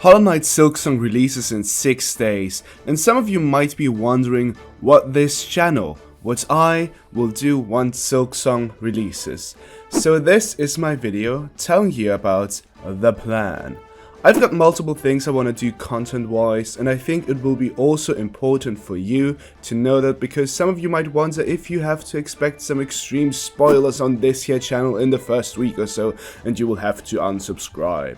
Hollow Knight Silksong releases in 6 days, and some of you might be wondering what I will do once Silksong releases. So this is my video telling you about the plan. I've got multiple things I want to do content wise, and I think it will be also important for you to know that, because some of you might wonder if you have to expect some extreme spoilers on this here channel in the first week or so, and you will have to unsubscribe.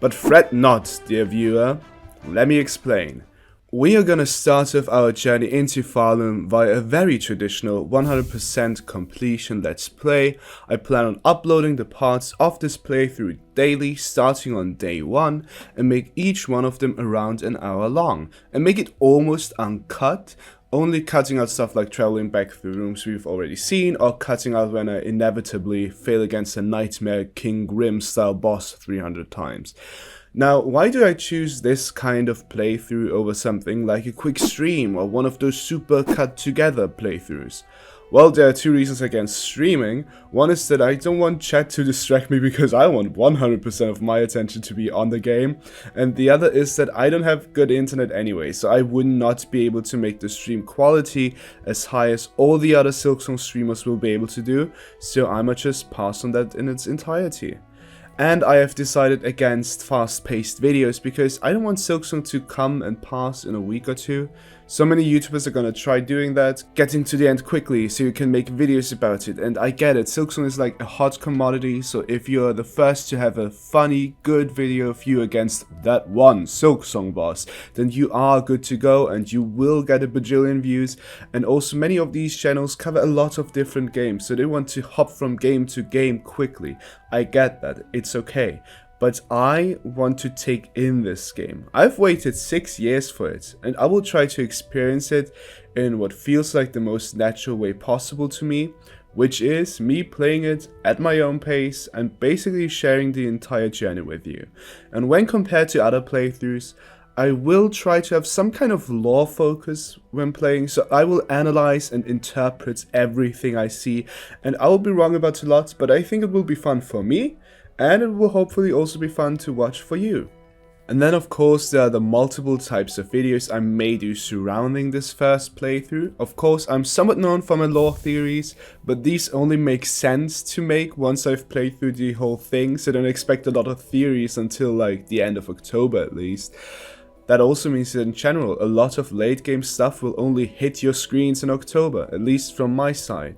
But fret not, dear viewer, let me explain. We are gonna start with our journey into Fallen via a very traditional 100% completion let's play. I plan on uploading the parts of this playthrough daily starting on day 1 and make each one of them around an hour long and make it almost uncut, only cutting out stuff like traveling back through rooms we've already seen, or cutting out when I inevitably fail against a Nightmare King Grim style boss 300 times. Now, why do I choose this kind of playthrough over something like a quick stream or one of those super cut together playthroughs? Well, there are 2 reasons against streaming. One is that I don't want chat to distract me because I want 100% of my attention to be on the game. And the other is that I don't have good internet anyway, so I would not be able to make the stream quality as high as all the other Silksong streamers will be able to do. So I might just pass on that in its entirety. And I have decided against fast-paced videos because I don't want Silksong to come and pass in a week or 2. So many YouTubers are gonna try doing that, getting to the end quickly so you can make videos about it, and I get it, Silksong is like a hot commodity, so if you're the first to have a funny, good video of you against that one Silksong boss, then you are good to go and you will get a bajillion views. And also many of these channels cover a lot of different games, so they want to hop from game to game quickly. I get that, it's okay. But I want to take in this game. I've waited 6 years for it, and I will try to experience it in what feels like the most natural way possible to me, which is me playing it at my own pace and basically sharing the entire journey with you. And when compared to other playthroughs, I will try to have some kind of lore focus when playing, so I will analyze and interpret everything I see, and I will be wrong about a lot, but I think it will be fun for me, and it will hopefully also be fun to watch for you. And then of course there are the multiple types of videos I may do surrounding this first playthrough. Of course I'm somewhat known for my lore theories, but these only make sense to make once I've played through the whole thing, so don't expect a lot of theories until like the end of October at least. That also means that in general a lot of late game stuff will only hit your screens in October, at least from my side.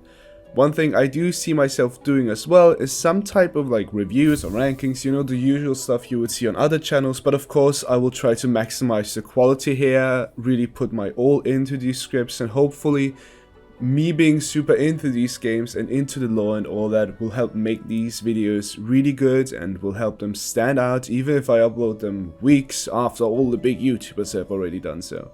One thing I do see myself doing as well is some type of like reviews or rankings, you know, the usual stuff you would see on other channels, but of course I will try to maximize the quality here, really put my all into these scripts, and hopefully me being super into these games and into the lore and all that will help make these videos really good and will help them stand out, even if I upload them weeks after all the big YouTubers have already done so.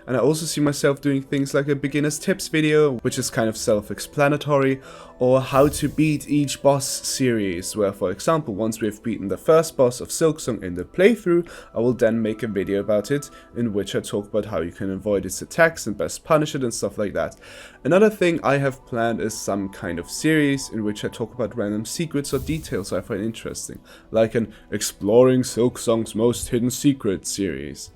And I also see myself doing things like a beginner's tips video, which is kind of self-explanatory, or how to beat each boss series, where for example once we've beaten the first boss of Silksong in the playthrough, I will then make a video about it in which I talk about how you can avoid its attacks and best punish it and stuff like that. Another thing I have planned is some kind of series in which I talk about random secrets or details I find interesting, like an Exploring Silksong's Most Hidden Secrets series.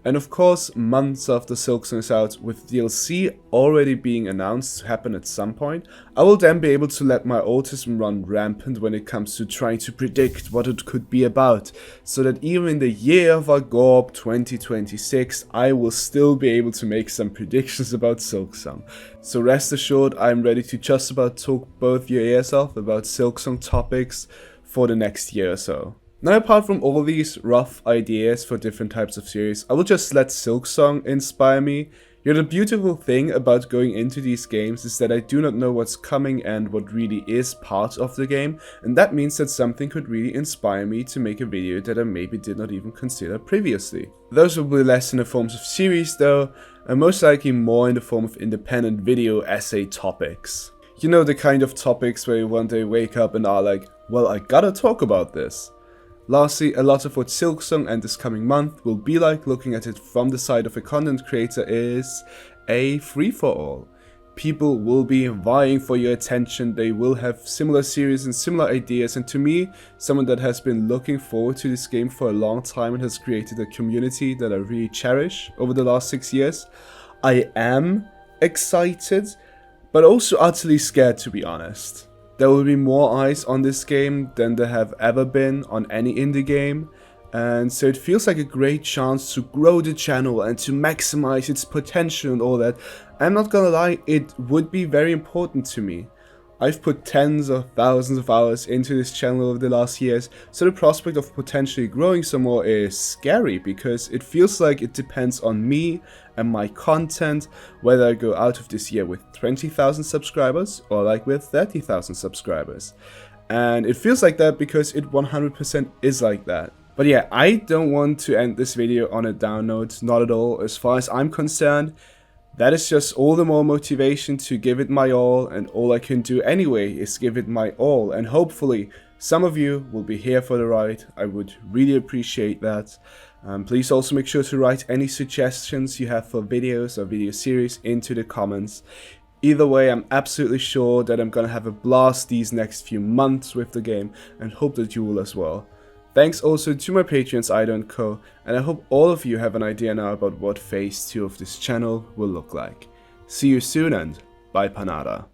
And of course, months after Silksong is out, with DLC already being announced to happen at some point, I will then be able to let my autism run rampant when it comes to trying to predict what it could be about, so that even in the year of our Gorb 2026, I will still be able to make some predictions about Silksong. So rest assured, I'm ready to just about talk both your ears off about Silksong topics for the next year or so. Now, apart from all these rough ideas for different types of series, I will just let Silksong inspire me. You know, the beautiful thing about going into these games is that I do not know what's coming and what really is part of the game, and that means that something could really inspire me to make a video that I maybe did not even consider previously. Those will be less in the forms of series though, and most likely more in the form of independent video essay topics. You know, the kind of topics where you one day wake up and are like, well, I gotta talk about this. Lastly, a lot of what Silksong and this coming month will be like, looking at it from the side of a content creator, is a free-for-all. people will be vying for your attention. They will have similar series and similar ideas, and to me, someone that has been looking forward to this game for a long time and has created a community that I really cherish over the last 6 years, I am excited, but also utterly scared, to be honest. There will be more eyes on this game than there have ever been on any indie game, and so it feels like a great chance to grow the channel and to maximize its potential and all that. I'm not gonna lie, it would be very important to me. I've put tens of thousands of hours into this channel over the last years, so the prospect of potentially growing some more is scary, because it feels like it depends on me and my content, whether I go out of this year with 20,000 subscribers or like with 30,000 subscribers. And it feels like that because it 100% is like that. But yeah, I don't want to end this video on a down note, not at all. As far as I'm concerned, that is just all the more motivation to give it my all, and all I can do anyway is give it my all, and hopefully some of you will be here for the ride. I would really appreciate that. Please also make sure to write any suggestions you have for videos or video series into the comments. Either way, I'm absolutely sure that I'm gonna have a blast these next few months with the game, and hope that you will as well. Thanks also to my Patreons Ido and Co, and I hope all of you have an idea now about what phase 2 of this channel will look like. See you soon, and bye panada.